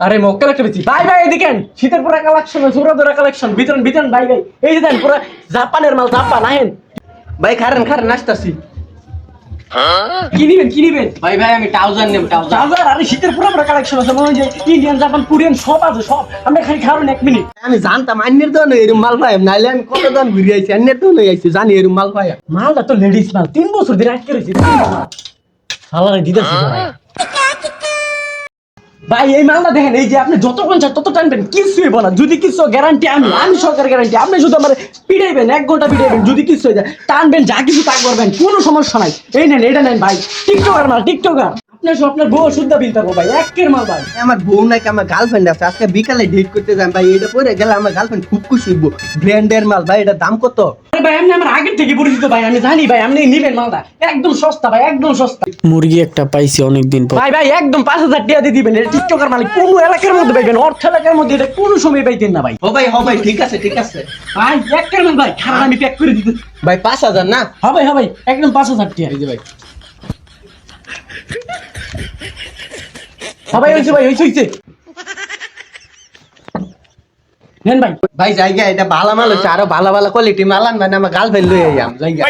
আরে মক্কেল একটা বেশি ভাই ভাই এদিকে শীতের পুরা কালেকশন সুরা ধরা কালেকশন ভিতরন ভিতরন ভাই ভাই এই যে দেন পুরা জাপানের মাল জাপান আহেন ভাই খারেন খারেন আসতাছি। কি নিবেন ভাই ভাই আমি ট্রাউজার নেব ট্রাউজার। চার্জার আরে শীতের পুরা পুরা কালেকশন আছে মনে হয় যে ইন্ডিয়ান জাপান কোরিয়ান সব আছে সব আমরা খালি খাবেন 1 মিনিট আমি জানতাম আন্যের তো এরকম মাল পাই নাইলে আমি কত দান ঘুরে আইছি আন্যের তো নই আইছি জানি এরকম মাল পাই। মালটা তো লেডিস মাল 3 বছর ধরে আটকে রয়েছে সালারে দিদাছি ভাই ভাই এই মালটা দেখেন এই যে আপনি যতক্ষণ চান তত টানবেন কিছুই বলা যদি কিছু গ্যারান্টি আমি সরকার গ্যারান্টি আপনি শুধু আমার পিটাইবেন 1 ঘন্টা পিটাইবেন যদি কিছু হয়ে যায় টানবেন যা কিছু তা করবেন কোনো সমস্যা নাই এই নেন এটা নেন ভাই টিকটকার মাল টিকটকার আপনার সব আপনার বউ শুদ্ধ বিল থাকবো ভাই একের মাল ভাই আমার বউ নাকি আমার গার্লফ্রেন্ড আছে আজকে বিকালে ডেট করতে যাই ভাই এটা পরে গেলে আমার গার্লফ্রেন্ড খুব খুশি হইব। ব্র্যান্ডের মাল ভাই এটা দাম কত? আরে ভাই আপনি আমার আগের থেকে পরিচিত ভাই আমি জানি ভাই আপনি নিবেন মালটা একদম সস্তা ভাই একদম সস্তা মুরগি একটা পাইছি অনেকদিন পর। ভাই ভাই একদম 5000 টাকা দিয়ে দিবেন এটা টিকটকার মালিক কোন এলাকার মধ্যে পাইবেন অর্থ এলাকার মধ্যে এটা কোনো সময় পাইতেন না ভাই হ ভাই ঠিক আছে ঠিক আছে। ভাই একের মাল ভাই খারাপ আমি প্যাক করে দিতে ভাই 5000 না? হ্যাঁ ভাই একদম 5000 টাকা এই যে ভাই হ্যাঁ ভাই হইছে নেন ভাই ভাই জায়গা এটা ভালো মাল হচ্ছে আরো ভালো ভালো কোয়ালিটি মাল আনবেন আমার গার্লফ্রেন্ড লই আইয়াম জায়গা।